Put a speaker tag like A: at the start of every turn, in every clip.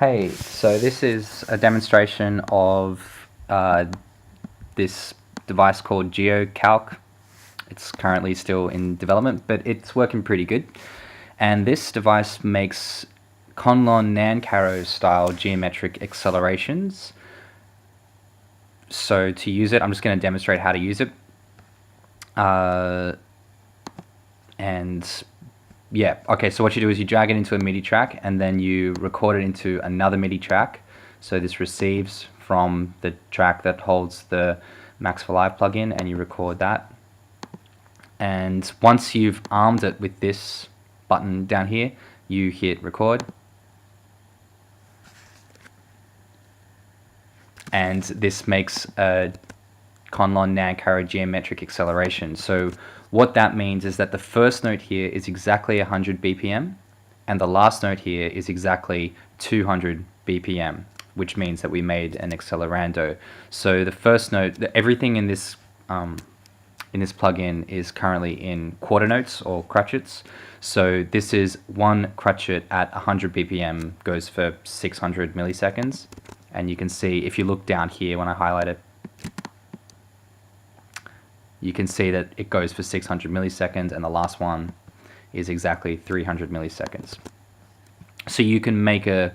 A: Hey, so this is a demonstration of this device called Geo Calc. It's currently still in development, but it's working pretty good. And this device makes Conlon Nancaro style geometric accelerations. So to use it, I'm just going to demonstrate how to use it. Yeah, okay, so what you do is you drag it into a MIDI track and then you record it into another MIDI track. So this receives from the track that holds the Max for Live plugin and you record that. And once you've armed it with this button down here, you hit record. And this makes a Conlon Nancaro geometric acceleration. So what that means is that the first note here is exactly 100 BPM and the last note here is exactly 200 BPM, which means that we made an accelerando. So the first note, everything in this plugin is currently in quarter notes or crotchets. So this is one crotchet at 100 BPM goes for 600 milliseconds. And you can see if you look down here when I highlight it, you can see that it goes for 600 milliseconds and the last one is exactly 300 milliseconds. So you can make a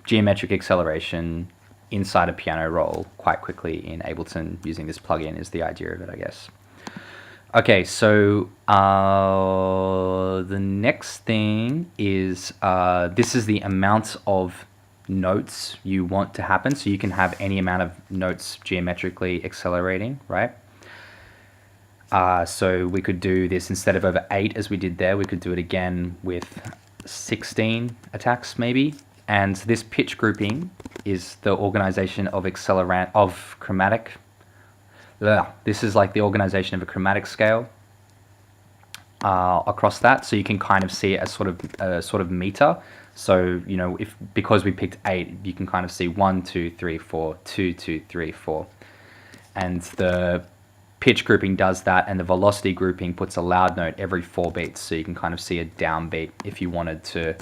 A: geometric acceleration inside a piano roll quite quickly in Ableton using this plugin is the idea of it, I guess. Okay, so the next thing is this is the amount of notes you want to happen. So you can have any amount of notes geometrically accelerating, right? So we could do this instead of over 8 as we did there, we could do it again with 16 attacks maybe. And this pitch grouping is the organization of chromatic. This is like the organization of a chromatic scale across that. So you can kind of see it as sort of meter. So, you know, because we picked 8, you can kind of see 1, 2, 3, 4, 2, 2, 3, 4. And the pitch grouping does that, and the velocity grouping puts a loud note every 4 beats, so you can kind of see a downbeat if you wanted to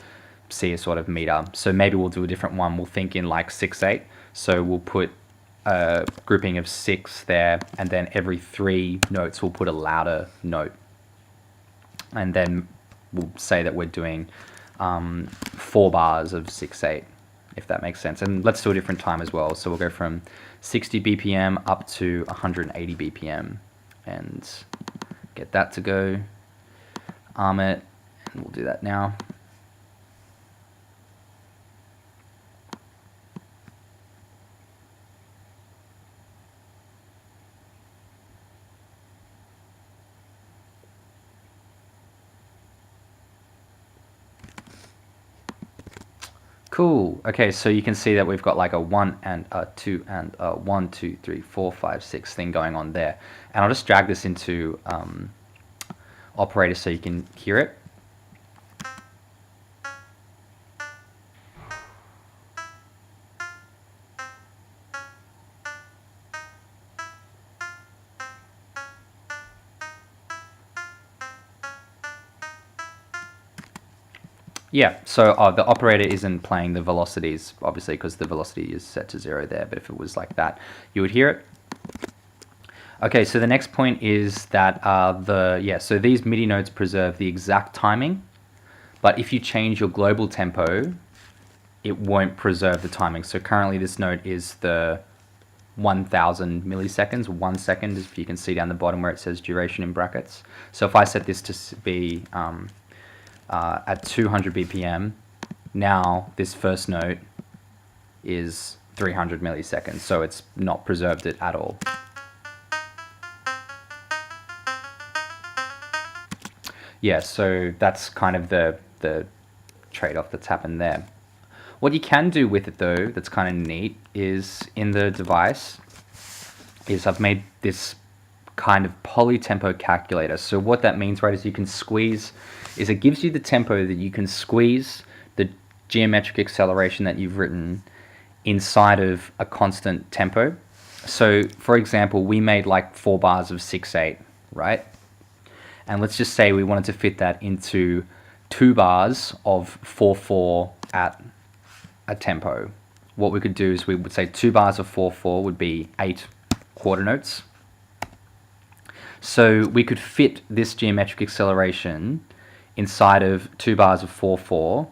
A: see a sort of meter. So maybe we'll do a different one. We'll think in like 6/8. So we'll put a grouping of 6 there, and then every 3 notes we'll put a louder note. And then we'll say that we're doing 4 bars of 6/8, if that makes sense. And let's do a different time as well. So we'll go from 60 BPM up to 180 BPM and get that to go, arm it, and we'll do that now. Cool. Okay, so you can see that we've got like a 1 and a 2 and a 1, 2, 3, 4, 5, 6 thing going on there. And I'll just drag this into operator so you can hear it. Yeah, so the operator isn't playing the velocities, obviously, because the velocity is set to 0 there, but if it was like that, you would hear it. Okay, so the next point is that so these MIDI notes preserve the exact timing, but if you change your global tempo, it won't preserve the timing. So currently this note is the 1000 milliseconds, 1 second, if you can see down the bottom where it says duration in brackets. So if I set this to be at 200 BPM, now this first note is 300 milliseconds, so it's not preserved it at all. Yeah, so that's kind of the trade-off that's happened there. What you can do with it though, that's kind of neat, is in the device, is I've made this kind of polytempo calculator. So what that means, right, is you can squeeze, is it gives you the tempo that you can squeeze the geometric acceleration that you've written inside of a constant tempo. So for example, we made like 4 bars of 6/8, right? And let's just say we wanted to fit that into 2 bars of 4/4 at a tempo, what we could do is we would say 2 bars of 4/4 would be 8 quarter notes. So we could fit this geometric acceleration inside of 2 bars of 4/4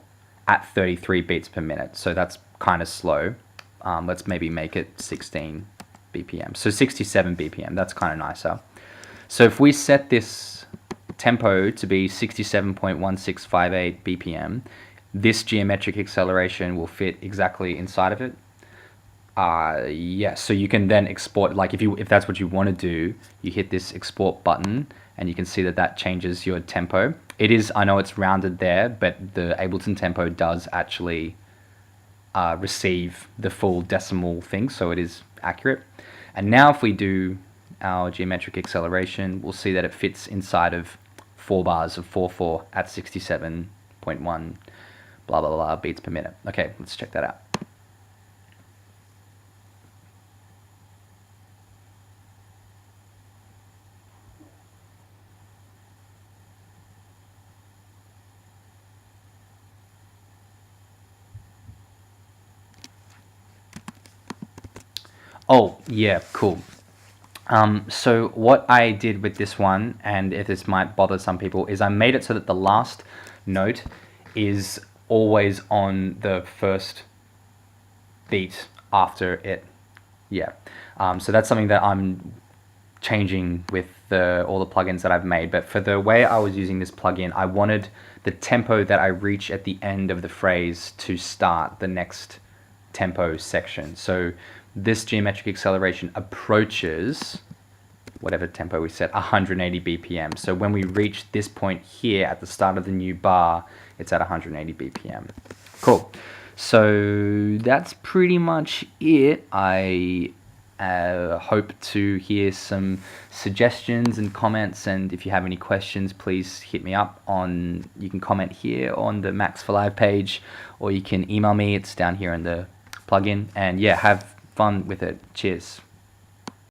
A: at 33 beats per minute. So that's kind of slow. Let's maybe make it 16 BPM. So 67 BPM, that's kind of nicer. So if we set this tempo to be 67.1658 BPM, this geometric acceleration will fit exactly inside of it. Yeah, so you can then export, like if that's what you want to do, you hit this export button and you can see that changes your tempo. It is, I know it's rounded there, but the Ableton tempo does actually receive the full decimal thing, so it is accurate. And now if we do our geometric acceleration, we'll see that it fits inside of 4 bars of 4/4 at 67.1 blah blah blah beats per minute. Okay, let's check that out. Oh, yeah, cool. So what I did with this one, and if this might bother some people, is I made it so that the last note is always on the first beat after it. Yeah. So that's something that I'm changing with all the plugins that I've made. But for the way I was using this plugin, I wanted the tempo that I reach at the end of the phrase to start the next tempo section. So this geometric acceleration approaches whatever tempo we set, 180 BPM. So when we reach this point here at the start of the new bar, it's at 180 BPM. Cool. So that's pretty much it. I hope to hear some suggestions and comments, and if you have any questions, please hit me up on, you can comment here on the Max for Live page, or you can email me, it's down here in the plugin. And yeah, have fun with it. Cheers.